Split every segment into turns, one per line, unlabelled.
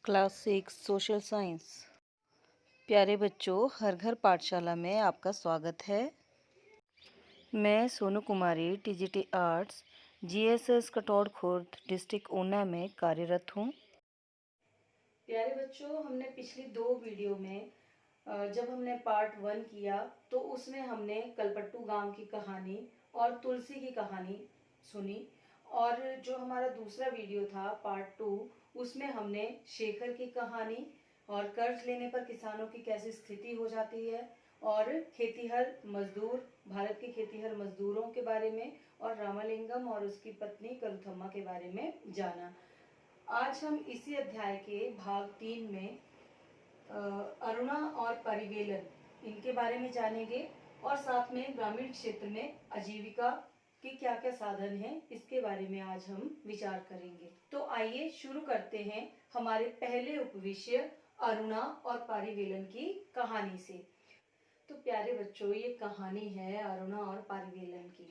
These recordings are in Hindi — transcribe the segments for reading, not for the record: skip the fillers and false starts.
Class 6 social science. प्यारे बच्चों, हर घर पाठशाला में आपका स्वागत है। मैं Sonu Kumari TGT arts GSS Kataud Khurd district Una में कार्यरत हूँ। प्यारे बच्चों, हमने पिछली 2 वीडियो में जब हमने पार्ट 1 किया तो उसमें हमने कलपट्टू गांव की कहानी और तुलसी की कहानी सुनी, और जो हमारा दूसरा वीडियो था पार्ट 2, उसमें हमने शेखर की कहानी और कर्ज लेने पर किसानों की कैसी स्थिति हो जाती है, और खेतीहर मजदूर, भारत के खेतीहर मजदूरों के बारे में, और रामालिंगम और उसकी पत्नी करुथम्मा के बारे में जाना। आज हम इसी अध्याय के भाग 3 में अरुणा और परिवेलन इनके बारे में जानेंगे, और साथ में ग्रामीण क्षेत्र में आजीविका के क्या क्या साधन हैं इसके बारे में आज हम विचार करेंगे। तो आइए शुरू करते हैं हमारे पहले उपविषय अरुणा और परिवेलन की कहानी से। तो प्यारे बच्चों, ये कहानी है अरुणा और परिवेलन की।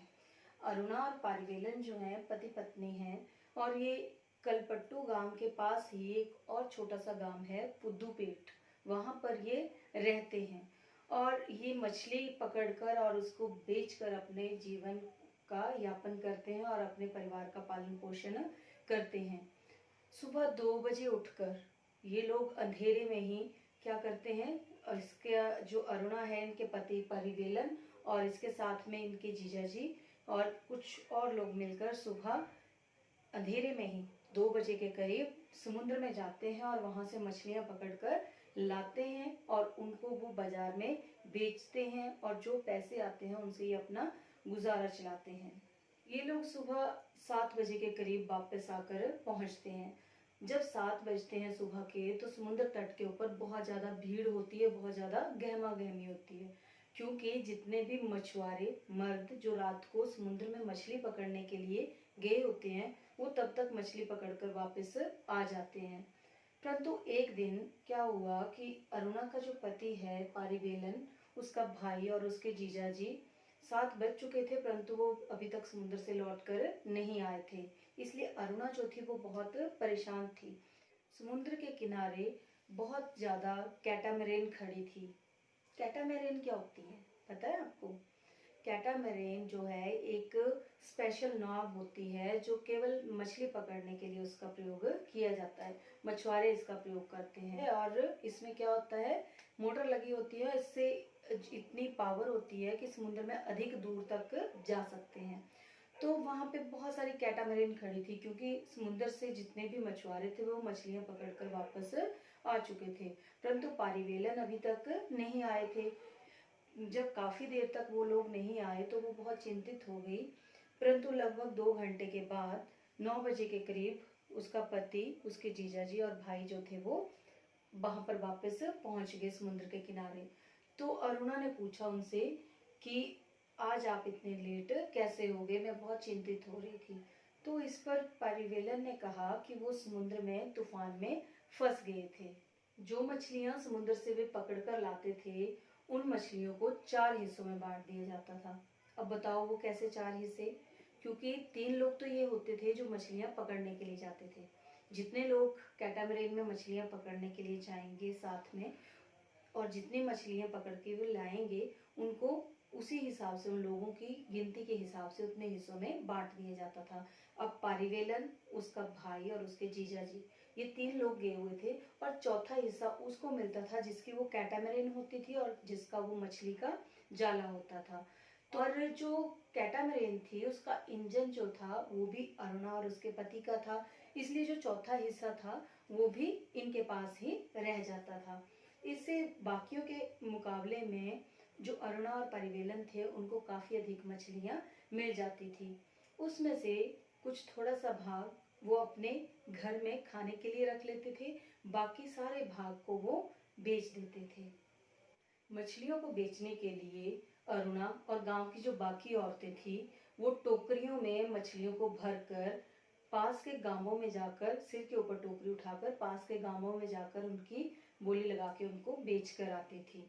अरुणा और परिवेलन जो है पति पत्नी हैं, और ये कलपट्टू गांव के पास ही एक और छोटा सा गांव है पुद्दूपेट, वहां पर ये रहते हैं, और ये मछली पकड़कर और उसको बेचकर अपने जीवन का यापन करते हैं और अपने परिवार का पालन पोषण करते हैं। सुबह 2 बजे उठकर ये लोग अंधेरे में ही क्या करते हैं, इसके जो अरुणा है इनके पति परिवेलन और इसके साथ में इनके जीजाजी और कुछ और लोग मिलकर सुबह अंधेरे में ही 2 बजे के करीब समुद्र में जाते हैं और वहां से मछलियां पकड़कर लाते हैं और उनको वो बाजार में बेचते हैं, और जो पैसे आते हैं उनसे ये अपना गुजारा चलाते हैं। ये लोग सुबह 7 बजे के करीब वापस आकर पहुंचते हैं। जब 7 बजते हैं सुबह के, तो समुद्र तट के ऊपर बहुत ज्यादा भीड़ होती है, बहुत ज्यादा गहमा गहमी होती है, क्योंकि जितने भी मछुआरे मर्द जो रात को समुद्र में मछली पकड़ने के लिए गए होते हैं वो तब तक मछली पकड़कर वापस आ जाते हैं। परंतु एक दिन क्या हुआ कि अरुणा का जो पति है परिवेलन, उसका भाई और उसके जीजाजी 7 बज चुके थे परंतु वो अभी तक समुद्र से लौटकर नहीं आए थे, इसलिए अरुणा जो थी वो बहुत परेशान थी। समुद्र के किनारे बहुत ज्यादा कैटामरेन खड़ी थी। कैटामरेन क्या होती है पता है आपको? कैटामरेन जो है एक स्पेशल नाव होती है जो केवल मछली पकड़ने के लिए उसका प्रयोग किया जाता है। मछुआरे इसका प्रयोग करते हैं, और इसमें क्या होता है, मोटर लगी होती है, इससे इतनी पावर होती है कि समुद्र में अधिक दूर तक जा सकते हैं। तो वहां पे बहुत सारी कैटामरेन खड़ी थी, क्योंकि समुद्र से जितने भी मछुआरे थे वो मछलियां पकड़कर वापस आ चुके थे, परंतु परिवेलन अभी तक नहीं आए थे। जब काफी देर तक वो लोग नहीं आए तो वो बहुत चिंतित हो गई, परंतु लगभग 2 घंटे के बाद 9 बजे के करीब उसका पति, उसके जीजाजी और भाई जो थे वो वहां पर वापस पहुंच गए समुद्र के किनारे। तो अरुणा ने पूछा उनसे कि आज आप इतने लेट कैसे हो गए, मैं बहुत चिंतित हो रही थी। तो इस पर परिवेलन ने कहा कि वो समुद्र में तूफान में फंस गए थे। जो मछलियां समुद्र से वे पकड़ कर लाते थे उन मछलियों को 4 हिस्सों में बांट दिया जाता था। अब बताओ वो कैसे 4 हिस्से? क्योंकि 3 लोग तो ये होते थे जो मछलियां पकड़ने के लिए जाते थे। जितने लोग कैटामरेन में मछलियां पकड़ने के लिए जाएंगे साथ में, और जितनी मछलियां पकड़ के वो लाएंगे उनको उसी हिसाब से, उन लोगों की गिनती के हिसाब से उतने हिस्सों में बांट दिया जाता था। अब परिवेलन, उसका भाई और उसके जीजाजी, ये 3 लोग गए हुए थे, और चौथा हिस्सा उसको मिलता था जिसकी वो कैटामरेन होती थी और जिसका वो मछली का जाला होता था। तो और जो कैटामरेन थी उसका इंजन जो था वो भी अरुणा और उसके पति का था, इसलिए जो चौथा हिस्सा था वो भी इनके पास ही रह जाता था। इससे बाकियों के मुकाबले में जो अरुणा और परिवेलन थे उनको काफी अधिक मछलियां मिल जाती थी। उसमें से कुछ थोड़ा सा भाग वो अपने घर में खाने के लिए रख लेते थे, बाकी सारे भाग को वो बेच देते थे। मछलियों को बेचने के लिए अरुणा और गांव की जो बाकी औरतें थी वो टोकरियों में मछलियों को भरकर पास के गांवों में जाकर, सिर के ऊपर टोकरी उठाकर पास के गांवों में जाकर उनकी बोली लगा के उनको बेच कर आती थी।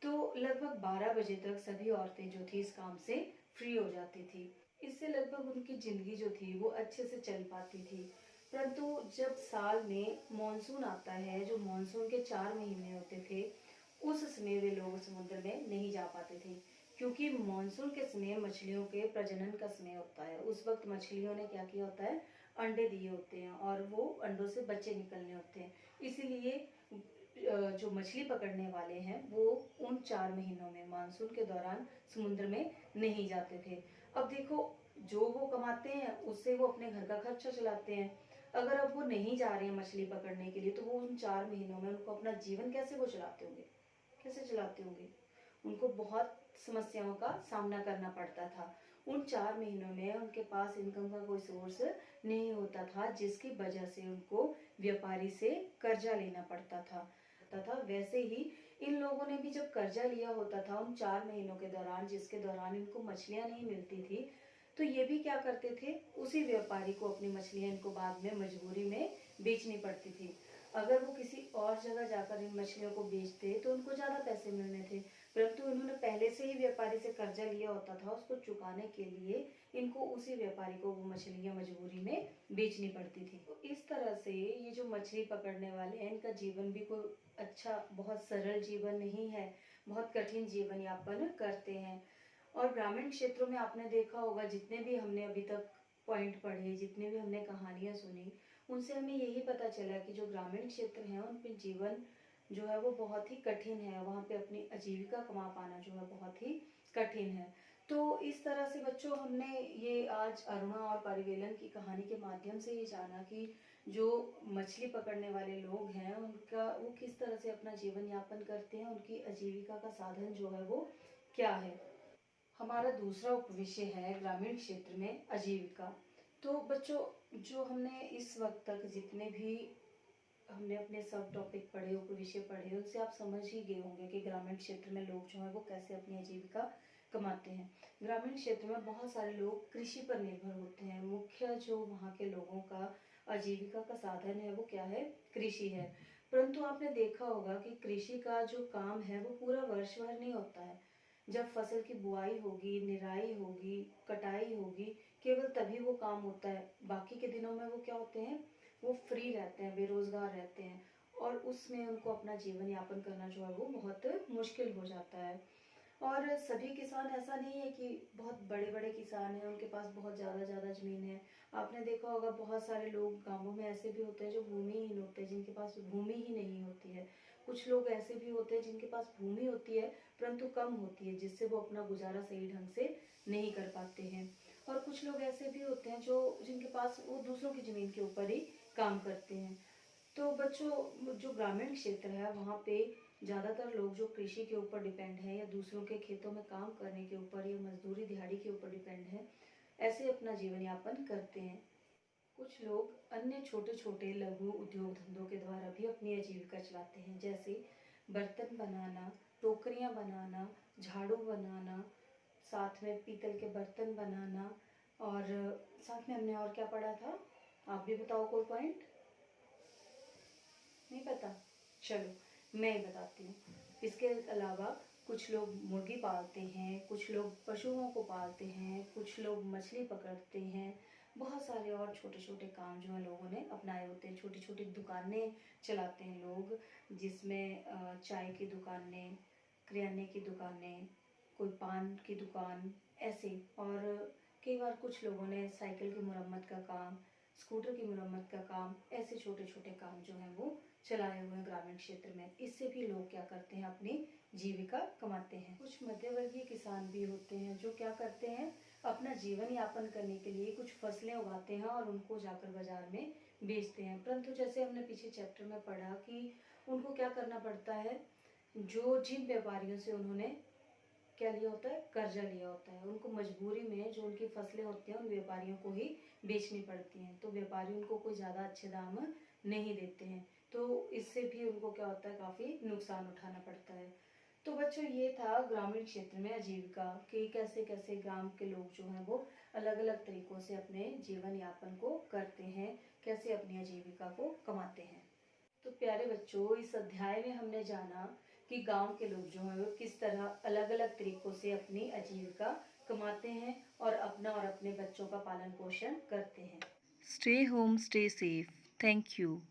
तो लगभग 12 बजे तक सभी औरतें जो थी इस काम से फ्री हो जाती थी। इससे लगभग उनकी जिंदगी जो थी वो अच्छे से चल पाती थी। परंतु जब साल में मॉनसून आता है, जो मॉनसून के 4 महीने होते थे, उस समय वे लोग समुद्र में नहीं जा पाते थे, क्योंकि मॉनसून के समय मछलियों के प्रजनन का समय होता है। उस वक्त मछलियों ने क्या किया होता है, अंडे दिए होते हैं और वो अंडों से बच्चे निकलने होते हैं। इसीलिए जो मछली पकड़ने वाले हैं वो उन 4 महीनों में मानसून के दौरान समुद्र में नहीं जाते थे। अब देखो, जो वो कमाते हैं उससे वो अपने घर का खर्चा चलाते हैं। अगर अब वो नहीं जा रहे हैं मछली पकड़ने के लिए, तो वो उन 4 महीनों में उनको अपना जीवन कैसे वो चलाते होंगे, कैसे चलाते होंगे? उनको बहुत समस्याओं का सामना करना पड़ता था। उन 4 महीनों में उनके पास इनकम का कोई सोर्स नहीं होता था, जिसकी वजह से उनको व्यापारी से कर्जा लेना पड़ता था। वैसे ही इन लोगों ने भी जब कर्जा लिया होता था उन 4 महीनों के दौरान, जिसके दौरान इनको मछलियां नहीं मिलती थी, तो ये भी क्या करते थे, उसी व्यापारी को अपनी मछलियां इनको बाद में मजबूरी में बेचनी पड़ती थी। अगर वो किसी और जगह जाकर इन मछलियों को बेचते तो उनको ज्यादा पैसे मिलने थे, परंतु इन्होंने पहले से ही व्यापारी से कर्जा लिया होता था, उसको चुकाने के लिए इनको उसी व्यापारी को वो मछलियां मजबूरी में बेचनी पड़ती थी। तो इस तरह से ये जो मछली पकड़ने वाले हैं, इनका जीवन भी कोई अच्छा, बहुत सरल जीवन नहीं है, बहुत कठिन जीवन यापन करते हैं। और ग्रामीण क्षेत्रों में आपने देखा होगा, जितने भी हमने अभी तक पॉइंट पढ़े, जितने भी हमने कहानियां सुनी, उनसे हमें यही पता चला कि जो ग्रामीण क्षेत्र हैं उन पे जीवन जो है वो बहुत ही कठिन है। वहाँ पे अपनी आजीविका कमा पाना जो है बहुत ही कठिन है। तो इस तरह से बच्चों, हमने ये आज अरुणा और परिवेलन की कहानी के माध्यम से ये जाना कि जो मछली पकड़ने वाले लोग हैं उनका वो किस तरह से अपना जीवन यापन करते हैं, उनकी आजीविका का साधन जो है वो क्या है। हमारा दूसरा उपविषय है ग्रामीण क्षेत्र में आजीविका। तो बच्चों, जो हमने इस वक्त तक जितने भी हमने अपने सब टॉपिक पढ़े, उपविषय पढ़े, उनसे आप समझ ही गए होंगे कि ग्रामीण क्षेत्र में लोग जो है वो कैसे अपनी आजीविका कमाते हैं। ग्रामीण क्षेत्र में बहुत सारे लोग कृषि पर निर्भर होते हैं। मुख्य जो वहाँ के लोगों का आजीविका का साधन है वो क्या है, कृषि है। परंतु आपने देखा होगा कि कृषि का जो काम है वो पूरा वर्ष भर नहीं होता है। जब फसल की बुआई होगी, निराई होगी, कटाई होगी, केवल तभी वो काम होता है। बाकी के दिनों में वो क्या होते हैं, वो फ्री रहते हैं, बेरोजगार रहते हैं, और उसमें उनको अपना जीवन यापन करना जो है वो बहुत मुश्किल हो जाता है। और सभी किसान ऐसा नहीं है कि बहुत बड़े बड़े किसान हैं, उनके पास बहुत ज़्यादा ज़मीन है। आपने देखा होगा बहुत सारे लोग गांवों में ऐसे भी होते हैं जो भूमिहीन होते हैं, जिनके पास भूमि ही नहीं होती है। कुछ लोग ऐसे भी होते हैं जिनके पास भूमि होती है परंतु कम होती है, जिससे वो अपना गुजारा सही ढंग से नहीं कर पाते हैं। और कुछ लोग ऐसे भी होते हैं जो जिनके पास वो दूसरों की ज़मीन के ऊपर ही काम करते हैं। तो बच्चों, जो ग्रामीण क्षेत्र है वहाँ पे ज़्यादातर लोग जो कृषि के ऊपर डिपेंड हैं, या दूसरों के खेतों में काम करने के ऊपर, या मजदूरी दिहाड़ी के ऊपर डिपेंड है, ऐसे अपना जीवन यापन करते हैं। कुछ लोग अन्य छोटे छोटे लघु उद्योग धंधों के द्वारा भी अपनी आजीविका चलाते हैं, जैसे बर्तन बनाना, टोकरियाँ बनाना, झाड़ू बनाना, साथ में पीतल के बर्तन बनाना, और साथ में हमने और क्या पढ़ा था, आप भी बताओ कोई पॉइंट। नहीं पता? चलो मैं ही बताती हूँ। इसके अलावा कुछ लोग मुर्गी पालते हैं, कुछ लोग पशुओं को पालते हैं, कुछ लोग मछली पकड़ते हैं। बहुत सारे और छोटे छोटे काम जो है लोगों ने अपनाए होते हैं। छोटी छोटी दुकानें चलाते हैं लोग, जिसमें चाय की दुकानें, किराने की दुकानें, कोई पान की दुकान, ऐसे। और कई बार कुछ लोगों ने साइकिल की मुरम्मत का काम, स्कूटर की मुरम्मत का काम, ऐसे छोटे छोटे काम जो हैं वो चलाए हुए हैं ग्रामीण क्षेत्र में। इससे भी लोग क्या करते हैं, अपनी जीविका कमाते हैं। कुछ मध्यवर्गीय किसान भी होते हैं जो क्या करते हैं, अपना जीवन यापन करने के लिए कुछ फसलें उगाते हैं और उनको जाकर बाजार में बेचते हैं। परंतु जैसे हमने पीछे चैप्टर में पढ़ा कि उनको क्या करना पड़ता है, जो जिन व्यापारियों से उन्होंने क्या लिया होता है, कर्जा लिया होता है, उनको मजबूरी में जो उनकी फसलें होती हैं उन व्यापारियों को ही बेचनी पड़ती हैं। तो व्यापारी उनको कोई ज़्यादा अच्छे दाम नहीं देते हैं, तो इससे भी उनको क्या होता है, काफ़ी नुकसान उठाना पड़ता है। तो बच्चों, ये था ग्रामीण क्षेत्र में आजीविका कि कैसे कैसे ग्राम के लोग जो हैं वो अलग अलग तरीकों से अपने जीवन यापन को करते हैं, कैसे अपनी आजीविका को कमाते हैं। तो प्यारे बच्चों, इस अध्याय में हमने जाना कि गांव के लोग जो हैं वो किस तरह अलग अलग तरीकों से अपनी आजीविका कमाते हैं और अपना और अपने बच्चों का पालन पोषण करते हैं। Stay home, stay safe. Thank you.